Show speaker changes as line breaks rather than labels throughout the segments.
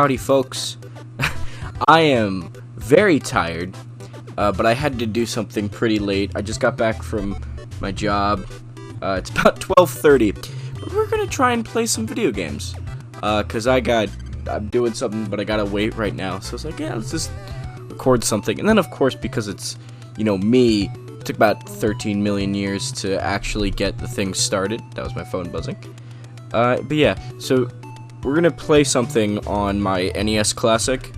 Howdy, folks. I am very tired, but I had to do something pretty late. I just got back from my job. It's about 12:30, but we're gonna try and play some video games. Cause I'm doing something, but I gotta wait right now. So it's like, yeah, let's just record something. And then, of course, because it's, me, it took about 13 million years to actually get the thing started. That was my phone buzzing. But yeah, so we're gonna play something on my NES Classic.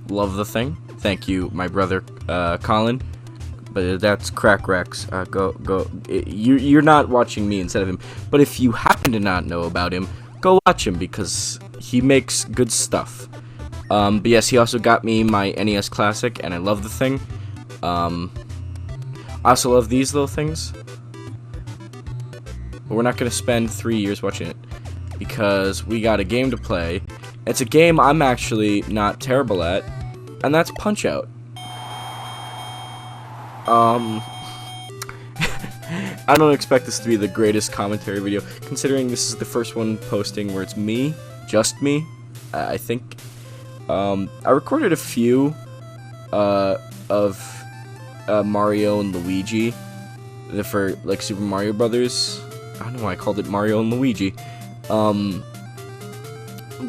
Love the thing. Thank you, my brother, Colin. But that's Krak Rex. Go. You're not watching me instead of him. But if you happen to not know about him, go watch him because he makes good stuff. But yes, he also got me my NES Classic, and I love the thing. I also love these little things. But we're not gonna spend 3 years watching it because we got a game to play. It's a game I'm actually not terrible at, and that's Punch-Out. I don't expect this to be the greatest commentary video, considering this is the first one posting where it's me, just me, I think. I recorded a few, of, Mario and Luigi, for, like, Super Mario Brothers. I don't know why I called it Mario and Luigi.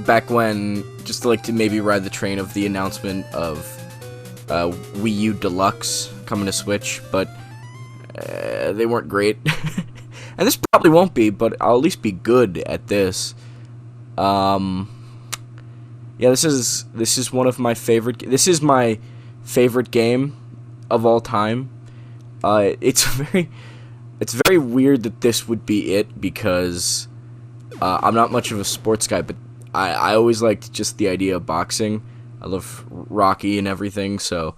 Back when, just to maybe ride the train of the announcement of, Wii U Deluxe coming to Switch, but they weren't great. And this probably won't be, but I'll at least be good at this. Yeah, this is one of my favorite. This is my favorite game of all time. It's very weird that this would be it because I'm not much of a sports guy, but I always liked just the idea of boxing. I love Rocky and everything, so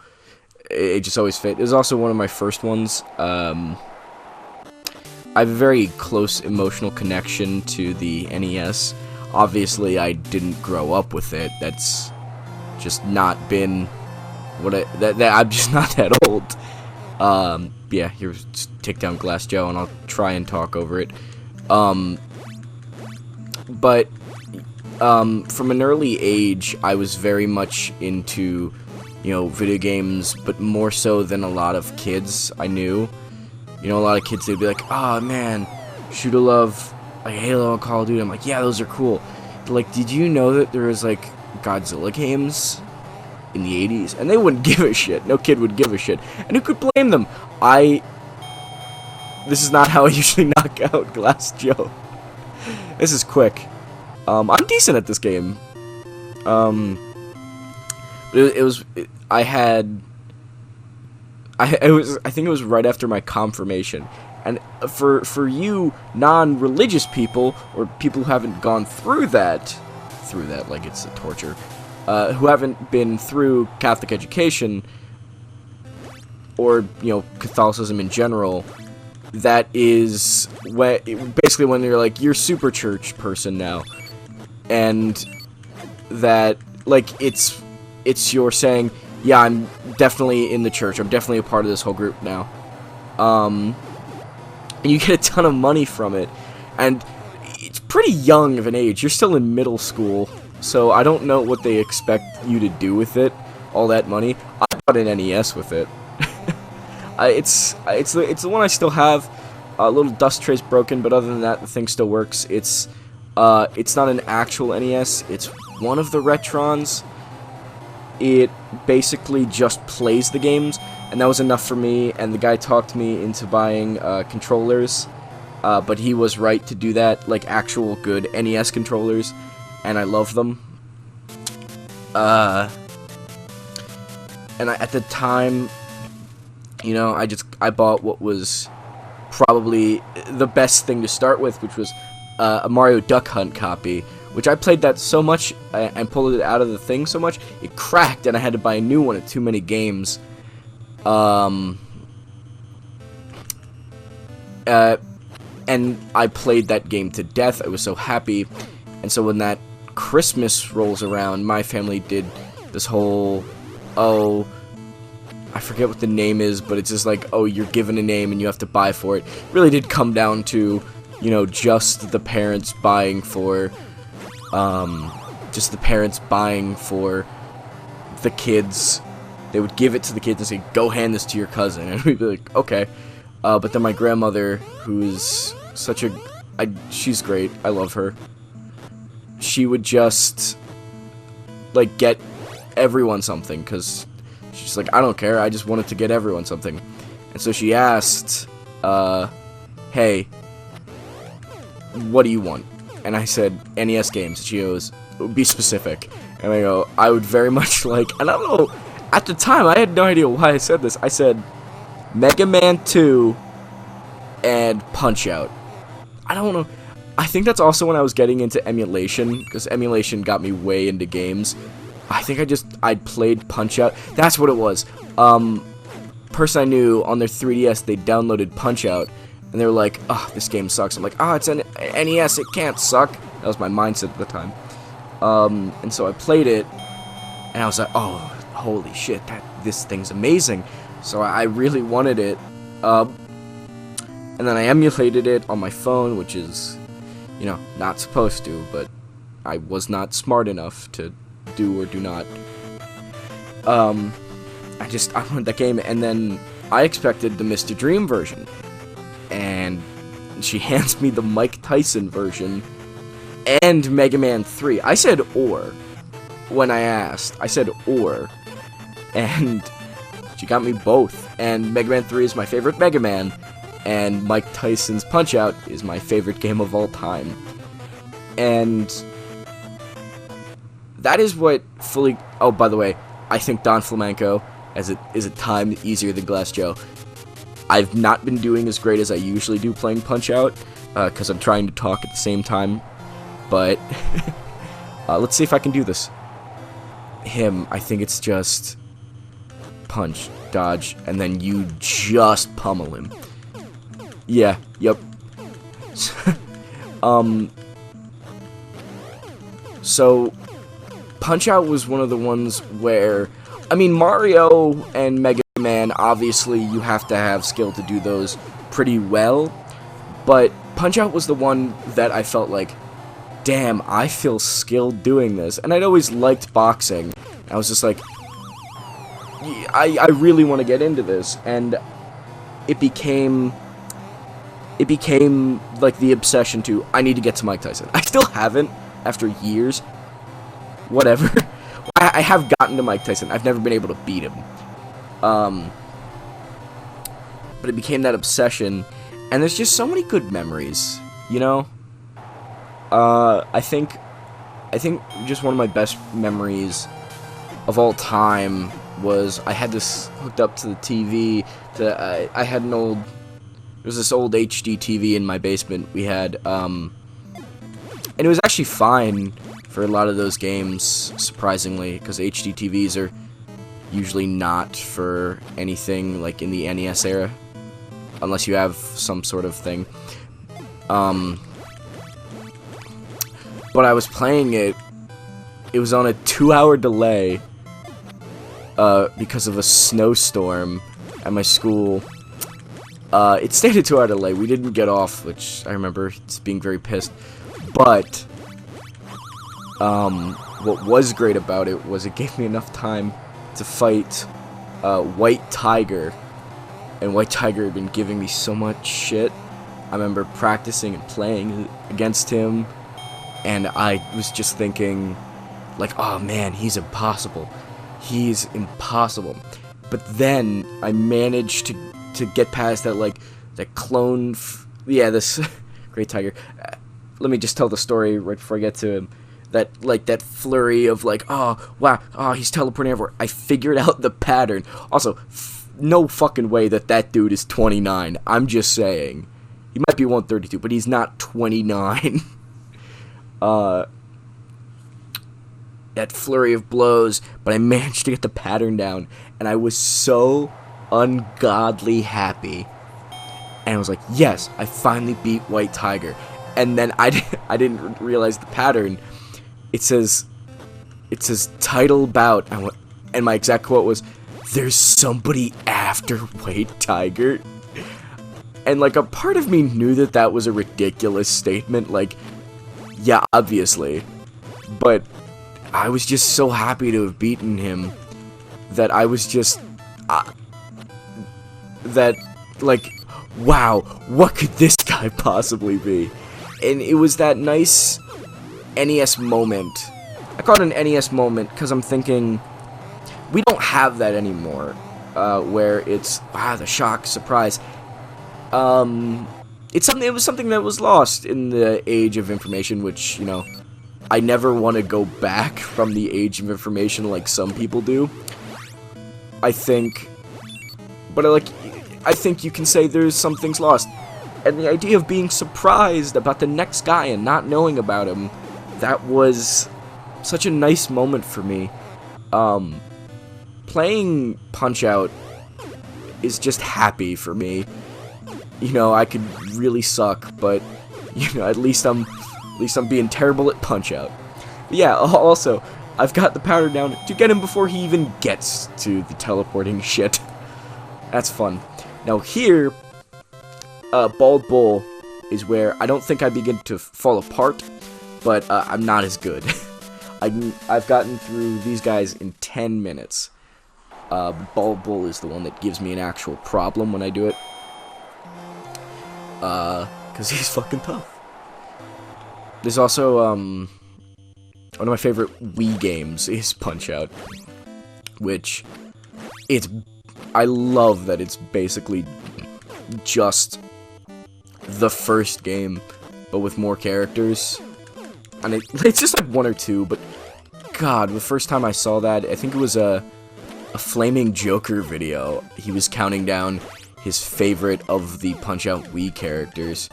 it just always fit. It was also one of my first ones. I have a very close emotional connection to the NES. Obviously, I didn't grow up with it. That's just not been what I'm just not that old. Yeah, here's take down Glass Joe, and I'll try and talk over it. But from an early age, I was very much into, video games, but more so than a lot of kids I knew. A lot of kids, they'd be like, oh man, shoot, I love like Halo and Call of Duty. I'm like, yeah, those are cool. But, did you know that there was, Godzilla games in the 80s? And they wouldn't give a shit. No kid would give a shit. And who could blame them? This is not how I usually knock out Glass Joe. This is quick. I'm decent at this game. I think it was right after my confirmation. And for you non-religious people, or people who haven't gone through that like it's a torture, who haven't been through Catholic education, or, Catholicism in general, that is basically when you're you're super church person now. And that, it's your saying, yeah, I'm definitely in the church. I'm definitely a part of this whole group now. And you get a ton of money from it. And it's pretty young of an age. You're still in middle school. So I don't know what they expect you to do with it, all that money. I bought an NES with it. It's the one I still have. A little dust trace broken, but other than that, the thing still works. It's not an actual NES. It's one of the Retrons. It basically just plays the games, and that was enough for me. And the guy talked me into buying controllers, but he was right to do that, actual good NES controllers, and I love them. And at the time, I bought what was probably the best thing to start with, which was a Mario Duck Hunt copy, which I played that so much and pulled it out of the thing so much, it cracked, and I had to buy a new one at too many games. And I played that game to death. I was so happy. And so when that Christmas rolls around, my family did this whole, I forget what the name is, but it's just you're given a name and you have to buy for it. It really did come down to, just the parents buying for just the parents buying for the kids. They would give it to the kids and say, go hand this to your cousin. And we'd be like, okay. But then my grandmother, who's such a... she's great. I love her. She would just, like, get everyone something. Because she's like, I don't care. I just wanted to get everyone something. And so she asked, hey, what do you want? And I said, NES games. She goes, be specific. And I go, I would very much like... And I don't know... At the time, I had no idea why I said this. I said Mega Man 2 and Punch-Out. I don't know. I think that's also when I was getting into emulation, because emulation got me way into games. I think I'd played Punch-Out. That's what it was. Person I knew on their 3DS, they downloaded Punch-Out, and they were like, oh, this game sucks. I'm like, oh, it's an NES, it can't suck. That was my mindset at the time. And so I played it, and I was like, oh, holy shit, this thing's amazing. So I really wanted it. And then I emulated it on my phone, which is, you know, not supposed to, but I was not smart enough to do or do not. I wanted that game, and then I expected the Mr. Dream version. And she hands me the Mike Tyson version and Mega Man 3. I said or when I asked. I said or. And she got me both. And Mega Man 3 is my favorite Mega Man. And Mike Tyson's Punch-Out is my favorite game of all time. And that is what fully... Oh, by the way, I think Don Flamenco is a time easier than Glass Joe. I've not been doing as great as I usually do playing Punch-Out, because I'm trying to talk at the same time. But let's see if I can do this. I think it's just... punch, dodge, and then you just pummel him. Yeah, yep. So, Punch-Out was one of the ones where, I mean, Mario and Mega Man, obviously you have to have skill to do those pretty well, but Punch-Out was the one that I felt like, damn, I feel skilled doing this. And I'd always liked boxing. I was just like, I really want to get into this, and it became like the obsession to, I need to get to Mike Tyson. I still haven't, after years. Whatever. I have gotten to Mike Tyson. I've never been able to beat him. But it became that obsession, and there's just so many good memories, you know? I think just one of my best memories of all time was I had this hooked up to the TV. I had an old... There was this old HD TV in my basement. We had, and it was actually fine for a lot of those games, surprisingly, because HD TVs are usually not for anything like in the NES era, unless you have some sort of thing. But I was playing it. It was on a 2-hour delay because of a snowstorm at my school. It stayed a 2-hour delay. We didn't get off, which I remember just being very pissed. But what was great about it was it gave me enough time to fight White Tiger. And White Tiger had been giving me so much shit. I remember practicing and playing against him, and I was just thinking, like, oh man, he's impossible. He's impossible. But then I managed to get past that, like, that clone... this Great Tiger. Let me just tell the story right before I get to him. That flurry of, like, oh, wow, oh, he's teleporting everywhere. I figured out the pattern. Also, no fucking way that dude is 29. I'm just saying. He might be 132, but he's not 29. That flurry of blows, but I managed to get the pattern down, and I was so ungodly happy. And I was like, yes, I finally beat White Tiger. And then I didn't realize the pattern. It says title bout, and my exact quote was, there's somebody after White Tiger. And, like, a part of me knew that was a ridiculous statement, like, yeah, obviously. But I was just so happy to have beaten him that I was just that like, wow, what could this guy possibly be? And it was that nice NES moment. I call it an NES moment because I'm thinking we don't have that anymore, where it's wow, the shock, surprise. It's something. It was something that was lost in the age of information, which, you know, I never want to go back from the age of information like some people do. I think, but I think you can say there's some things lost, and the idea of being surprised about the next guy and not knowing about him, that was such a nice moment for me. Playing Punch-Out is just happy for me. You know, I could really suck, but, you know, at least I'm being terrible at Punch-Out. Yeah, also, I've got the powder down to get him before he even gets to the teleporting shit. That's fun. Now here, Bald Bull is where I don't think I begin to fall apart, but I'm not as good. I've gotten through these guys in 10 minutes. Bald Bull is the one that gives me an actual problem when I do it. Because he's fucking tough. There's also, one of my favorite Wii games is Punch-Out, which, I love that it's basically just the first game, but with more characters. And it's just like one or two, but God, the first time I saw that, I think it was a Flaming Joker video. He was counting down his favorite of the Punch-Out Wii characters.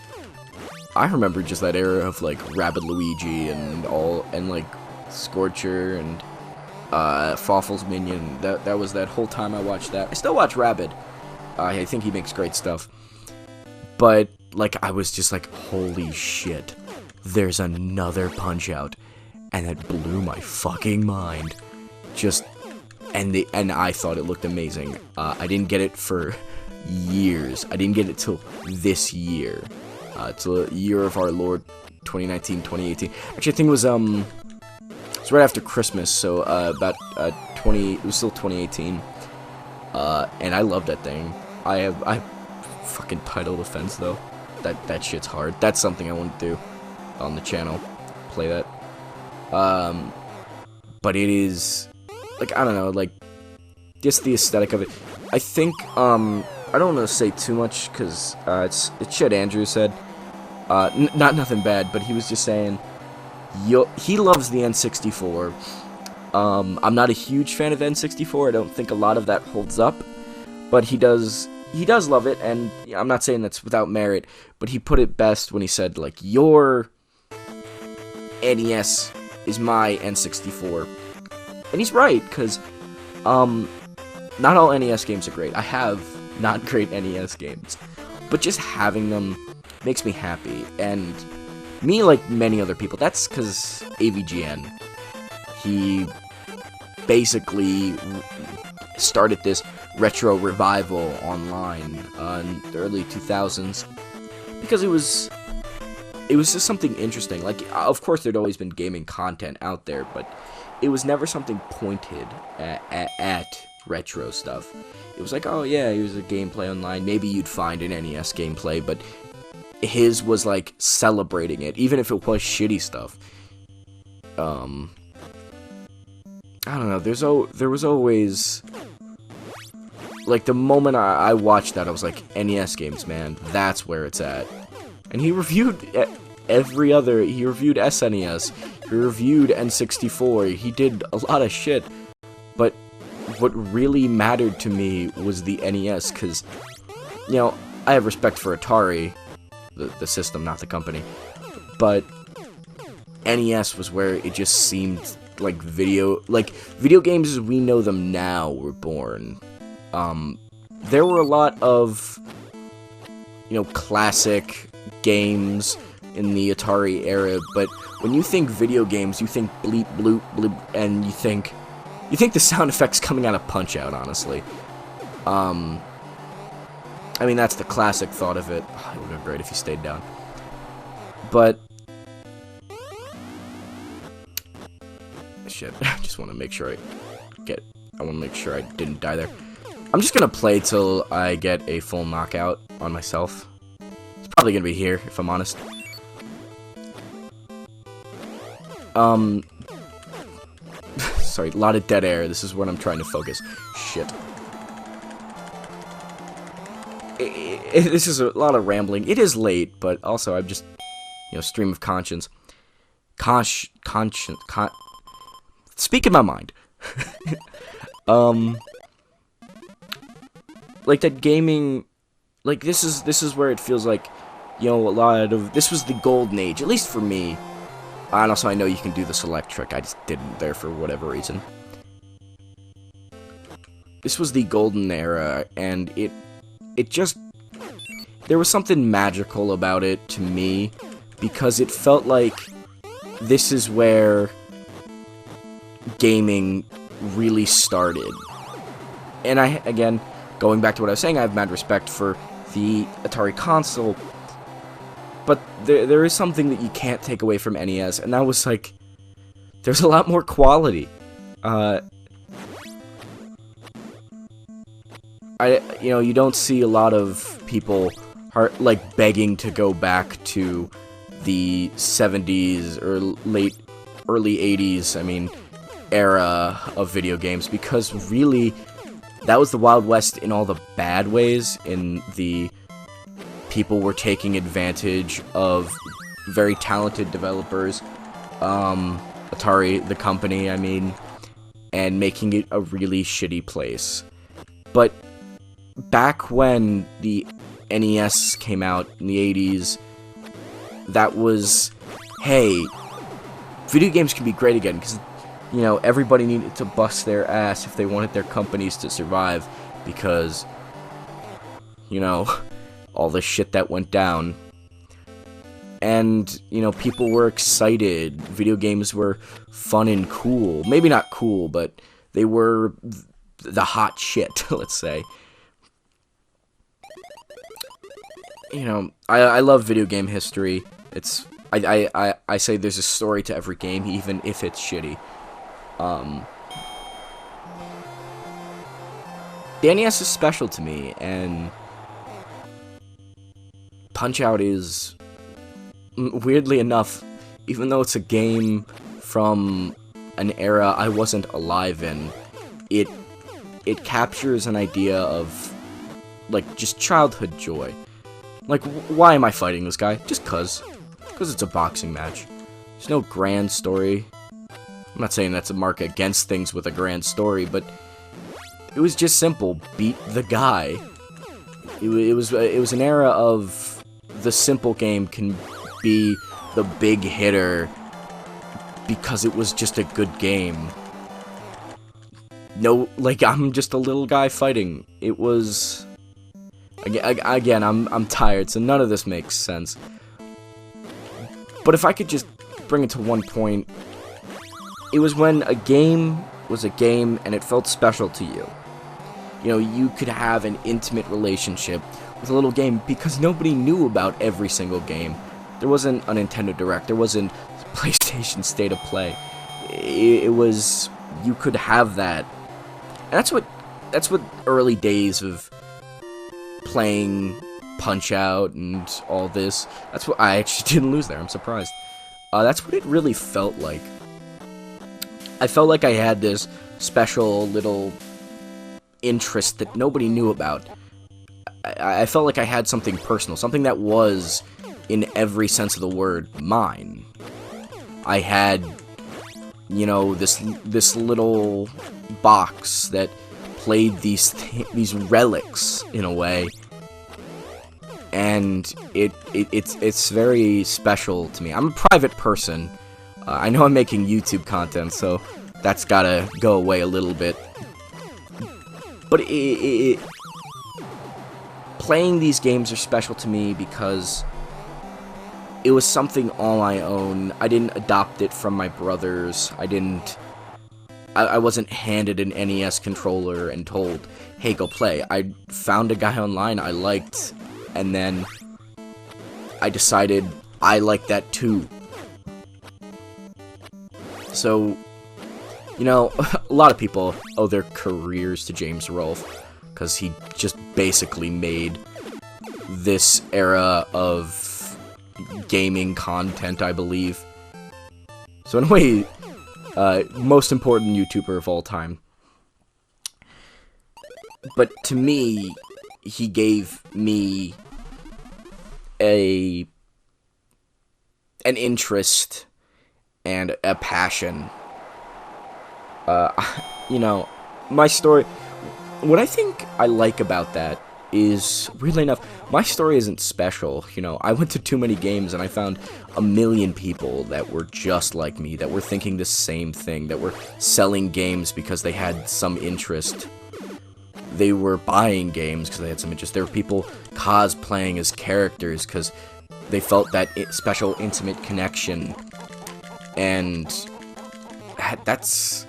I remember just that era of like Rabbid Luigi and like Scorcher and Fawful's Minion. That was that whole time I watched that. I still watch Rabbid. I think he makes great stuff. But like I was just like, holy shit, there's another Punch-Out, and it blew my fucking mind. And I thought it looked amazing. I didn't get it for years. I didn't get it till this year. Till the year of our Lord, 2019, 2018. Actually, I think it was right after Christmas, so about it was still 2018. And I love that thing. I fucking title defense though. That shit's hard. That's something I want to do on the channel. Play that. But it is like, I don't know, like just the aesthetic of it. I think I don't want to say too much because it's shit Andrew said. Not nothing bad, but he was just saying he loves the N64. I'm not a huge fan of the N64. I don't think a lot of that holds up, but he does love it, and I'm not saying that's without merit, but he put it best when he said, like, your NES is my N64. And he's right, because not all NES games are great. I have not great NES games, but just having them makes me happy. And me, like many other people, that's because AVGN, he basically started this retro revival online in the early 2000s because it was just something interesting. Like, of course there'd always been gaming content out there, but it was never something pointed at retro stuff. It was like, oh yeah, here's a gameplay online. Maybe you'd find an NES gameplay, but his was like celebrating it, even if it was shitty stuff. I don't know. There was always like the moment I watched that, I was like, NES games, man, that's where it's at. And he reviewed every other. He reviewed SNES. He reviewed N64. He did a lot of shit. But what really mattered to me was the NES, because, you know, I have respect for Atari, the system, not the company. But NES was where it just seemed like video games as we know them now were born. There were a lot of, you know, classic games in the Atari era, but when you think video games, you think bleep bloop bloop, and you think the sound effects coming out of Punch-Out, honestly. I mean, that's the classic thought of it. Oh, it would have been great if he stayed down. But Shit, I just want to make sure I want to make sure I didn't die there. I'm just gonna play till I get a full knockout on myself. It's probably gonna be here, if I'm honest. Sorry, a lot of dead air. This is what I'm trying to focus. Shit. This is a lot of rambling. It is late, but also I'm just, stream of conscience. Speaking my mind. Like that gaming, like this is where it feels like, a lot of, this was the golden age, at least for me. And also I know you can do the select trick, I just didn't there for whatever reason. This was the golden era, and it just, there was something magical about it to me, because it felt like this is where gaming really started. And again, going back to what I was saying, I have mad respect for the Atari console, but there is something that you can't take away from NES, and that was like, there's a lot more quality. You don't see a lot of people like begging to go back to the 70s or early 80s, era of video games, because really, that was the Wild West in all the bad ways, in the people were taking advantage of very talented developers, Atari, the company, and making it a really shitty place. But back when the NES came out in the 80s, that was, hey, video games can be great again, because everybody needed to bust their ass if they wanted their companies to survive, because, all the shit that went down. And, people were excited. Video games were fun and cool. Maybe not cool, but they were the hot shit, let's say. I love video game history. It's, I say there's a story to every game, even if it's shitty. The NES is special to me, and Punch-Out is, weirdly enough, even though it's a game from an era I wasn't alive in, it captures an idea of, like, just childhood joy. Like, why am I fighting this guy? Just 'cause it's a boxing match. There's no grand story. I'm not saying that's a mark against things with a grand story, but it was just simple. Beat the guy. It was an era of the simple game can be the big hitter because it was just a good game. No, like, I'm just a little guy fighting. It was, again, I'm tired, so none of this makes sense. But if I could just bring it to one point, it was when a game was a game and it felt special to you. You could have an intimate relationship with a little game because nobody knew about every single game. There wasn't a Nintendo Direct. There wasn't PlayStation State of Play. It was, you could have that. And that's what early days of playing Punch-Out and all this, that's what, I actually didn't lose there, I'm surprised. That's what it really felt like. I felt like I had this special little interest that nobody knew about. I felt like I had something personal, something that was, in every sense of the word, mine. I had, this little box that played these relics, in a way. And it's very special to me. I'm a private person. I know I'm making YouTube content, so that's gotta go away a little bit. But playing these games are special to me because it was something all my own. I didn't adopt it from my brothers. I wasn't handed an NES controller and told, hey, go play. I found a guy online I liked, and then I decided I liked that too. So You know, a lot of people owe their careers to James Rolfe, because he just basically made this era of gaming content, I believe. So in a way, most important YouTuber of all time. But to me, he gave me an interest and a passion. You know, my story, what I think I like about that is, weirdly enough, my story isn't special. You know, I went to too many games and I found a million people that were just like me, that were thinking the same thing, that were selling games because they had some interest. They were buying games because they had some interest. There were people cosplaying as characters because they felt that special, intimate connection. And that's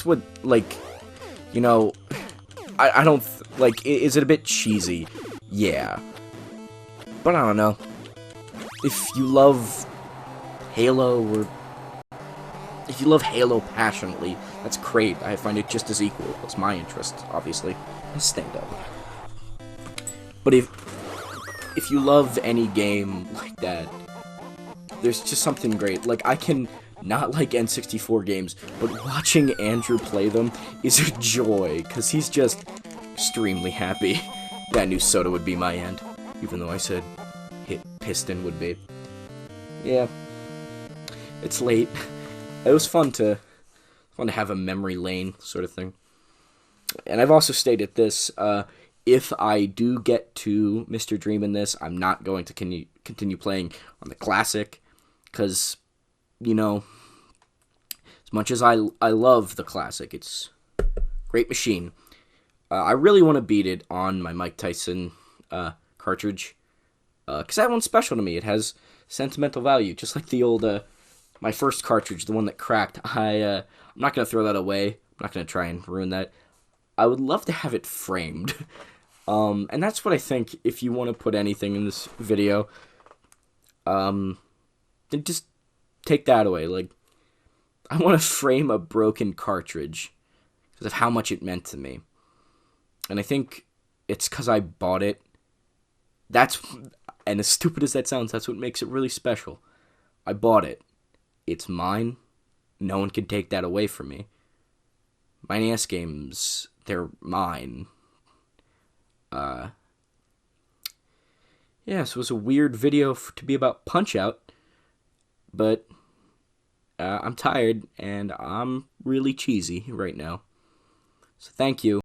what, like, you know, I don't, like, is it a bit cheesy? Yeah. But I don't know. If you love Halo, or if you love Halo passionately, that's great. I find it just as equal as my interest, obviously. Stand up. But if you love any game like that, there's just something great. Like, I can not like N64 games, but watching Andrew play them is a joy, because he's just extremely happy. That new soda would be my end, even though I said piston would be. Yeah. It's late. It was fun to have a memory lane sort of thing. And I've also stated this, if I do get to Mr. Dream in this, I'm not going to continue playing on the Classic, because, you know, as much as I love the Classic, it's a great machine. I really want to beat it on my Mike Tyson cartridge, because that one's special to me. It has sentimental value, just like the old, my first cartridge, the one that cracked. I'm not going to throw that away. I'm not going to try and ruin that. I would love to have it framed. And that's what I think, if you want to put anything in this video, then just take that away. Like, I want to frame a broken cartridge because of how much it meant to me. And I think it's because I bought it. And as stupid as that sounds, that's what makes it really special. I bought it. It's mine. No one can take that away from me. My NES games, they're mine. Yeah, so it was a weird video to be about Punch-Out, but I'm tired, and I'm really cheesy right now. So thank you.